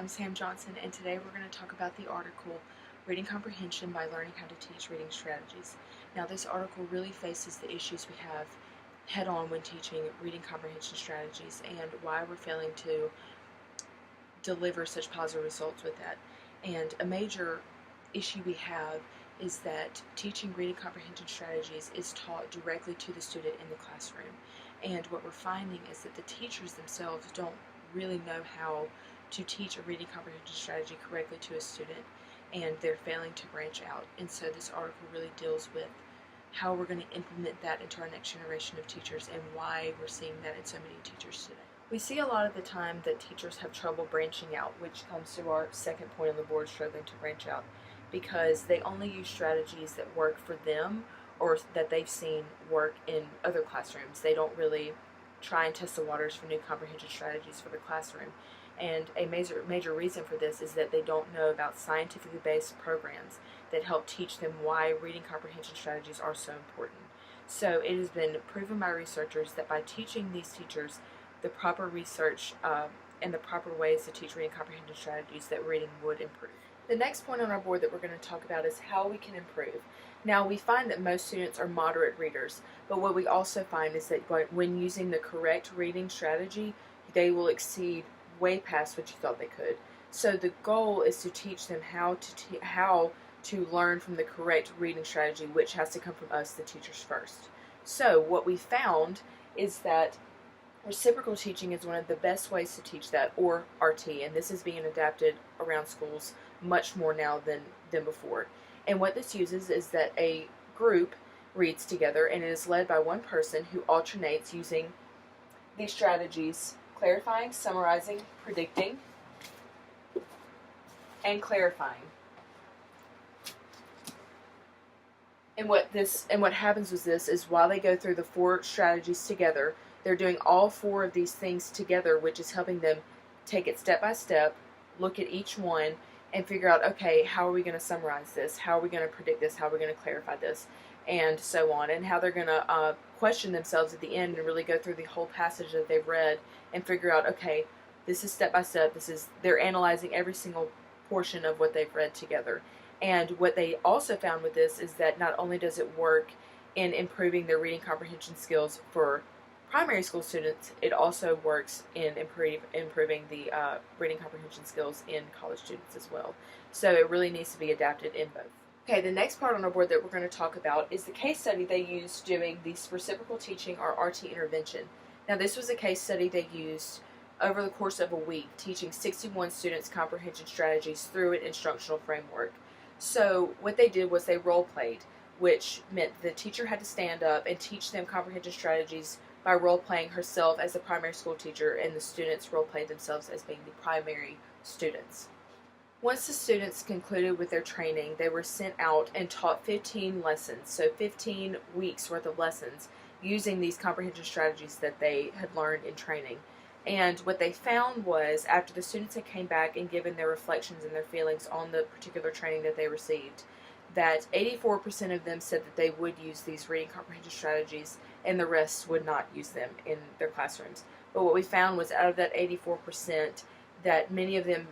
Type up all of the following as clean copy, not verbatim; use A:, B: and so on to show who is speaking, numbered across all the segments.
A: I'm Sam Johnson, and today we're going to talk about the article Reading Comprehension by Learning How to Teach Reading Strategies. Now, this article really faces the issues we have head on when teaching reading comprehension strategies and why we're failing to deliver such positive results with that. And a major issue we have is that teaching reading comprehension strategies is taught directly to the student in the classroom. And what we're finding is that the teachers themselves don't really know how to teach a reading comprehension strategy correctly to a student, and they're failing to branch out. And so this article really deals with how we're going to implement that into our next generation of teachers and why we're seeing that in so many teachers today. We see a lot of the time that teachers have trouble branching out, which comes to our second point on the board, struggling to branch out, because they only use strategies that work for them or that they've seen work in other classrooms. They don't really try and test the waters for new comprehension strategies for the classroom. And a major reason for this is that they don't know about scientifically based programs that help teach them why reading comprehension strategies are so important. So it has been proven by researchers that by teaching these teachers the proper research and the proper ways to teach reading comprehension strategies, that reading would improve. The next point on our board that we're going to talk about is how we can improve. Now, we find that most students are moderate readers, but what we also find is that when using the correct reading strategy, they will exceed way past what you thought they could. So the goal is to teach them how to learn from the correct reading strategy, which has to come from us, the teachers, first. So what we found is that reciprocal teaching is one of the best ways to teach that, or RT, and this is being adapted around schools much more now than before. And what this uses is that a group reads together, and it is led by one person who alternates using these strategies: clarifying, summarizing, predicting, and clarifying. And what happens with this is, while they go through the four strategies together, they're doing all four of these things together, which is helping them take it step by step, look at each one, and figure out, okay, how are we going to summarize this? How are we going to predict this? How are we going to clarify this? And so on. And how they're going to question themselves at the end and really go through the whole passage that they've read and figure out, okay, this is step by step. They're analyzing every single portion of what they've read together. And what they also found with this is that not only does it work in improving their reading comprehension skills for primary school students, it also works in improving the reading comprehension skills in college students as well. So it really needs to be adapted in both. Okay, the next part on our board that we're going to talk about is the case study they used doing the reciprocal teaching, or RT intervention. Now, this was a case study they used over the course of a week, teaching 61 students comprehension strategies through an instructional framework. So what they did was they role played, which meant the teacher had to stand up and teach them comprehension strategies by role-playing herself as the primary school teacher, and the students role-played themselves as being the primary students. Once the students concluded with their training, they were sent out and taught 15 lessons, so 15 weeks worth of lessons using these comprehension strategies that they had learned in training. And what they found was, after the students had came back and given their reflections and their feelings on the particular training that they received, that 84% of them said that they would use these reading comprehension strategies, and the rest would not use them in their classrooms. But what we found was, out of that 84%, that many of them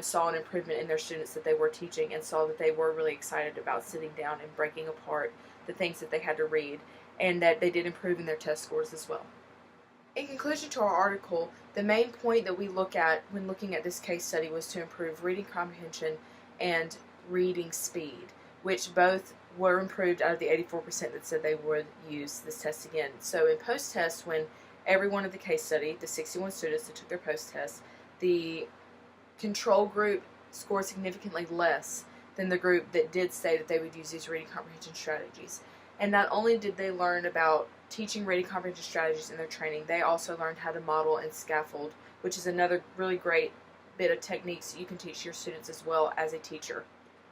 A: saw an improvement in their students that they were teaching, and saw that they were really excited about sitting down and breaking apart the things that they had to read, and that they did improve in their test scores as well. In conclusion to our article, the main point that we look at when looking at this case study was to improve reading comprehension and reading speed, which both were improved out of the 84% that said they would use this test again. So in post-test, when every one of the case study, the 61 students that took their post-test, the control group scored significantly less than the group that did say that they would use these reading comprehension strategies. And not only did they learn about teaching reading comprehension strategies in their training, they also learned how to model and scaffold, which is another really great bit of techniques you can teach your students as well as a teacher.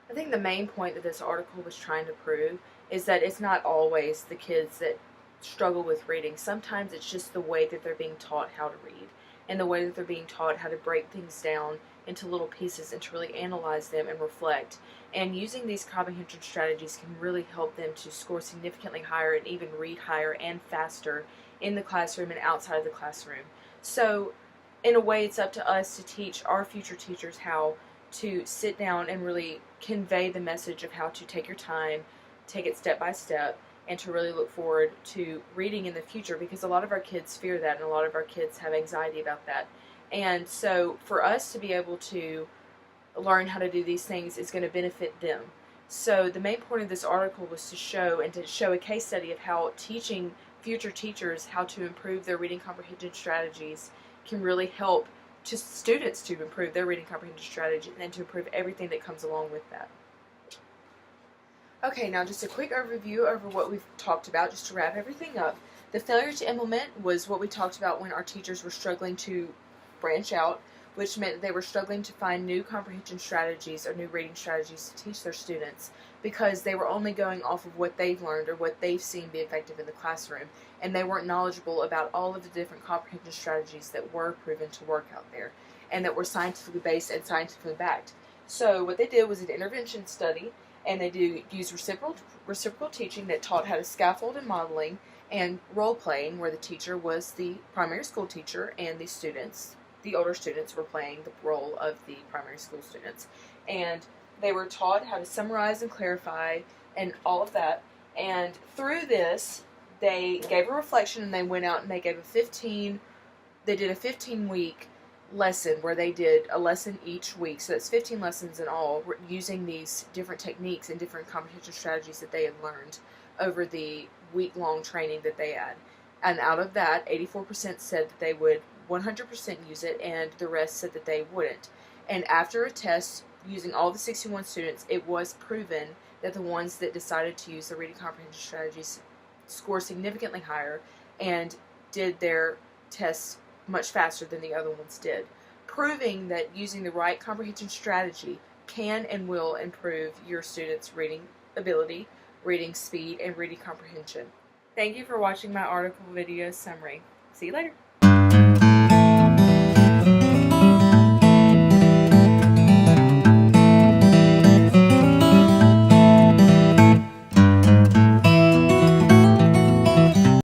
A: I think the main point that this article was trying to prove is that it's not always the kids that struggle with reading. Sometimes it's just the way that they're being taught how to read, and the way that they're being taught how to break things down into little pieces and to really analyze them and reflect. And using these comprehension strategies can really help them to score significantly higher and even read higher and faster in the classroom and outside of the classroom. So in a way, it's up to us to teach our future teachers how to sit down and really convey the message of how to take your time, take it step by step, and to really look forward to reading in the future, because a lot of our kids fear that and a lot of our kids have anxiety about that. And so for us to be able to learn how to do these things is going to benefit them. So the main point of this article was to show a case study of how teaching future teachers how to improve their reading comprehension strategies can really help to students to improve their reading comprehension strategy and to improve everything that comes along with that. Okay, now just a quick overview over what we've talked about, just to wrap everything up. The failure to implement was what we talked about when our teachers were struggling to branch out, which meant that they were struggling to find new comprehension strategies or new reading strategies to teach their students, because they were only going off of what they've learned or what they've seen be effective in the classroom, and they weren't knowledgeable about all of the different comprehension strategies that were proven to work out there and that were scientifically based and scientifically backed. So what they did was an intervention study, and they use reciprocal teaching that taught how to scaffold and modeling and role playing, where the teacher was the primary school teacher and the older students were playing the role of the primary school students. And they were taught how to summarize and clarify and all of that. And through this, they gave a reflection, and they went out and they did a 15-week lesson where they did a lesson each week. So that's 15 lessons in all, using these different techniques and different comprehension strategies that they had learned over the week-long training that they had. And out of that, 84% said that they would 100% use it, and the rest said that they wouldn't. And after a test using all the 61 students, it was proven that the ones that decided to use the reading comprehension strategies scored significantly higher and did their tests much faster than the other ones did, proving that using the right comprehension strategy can and will improve your students' reading ability, reading speed, and reading comprehension. Thank you for watching my article video summary. See you later.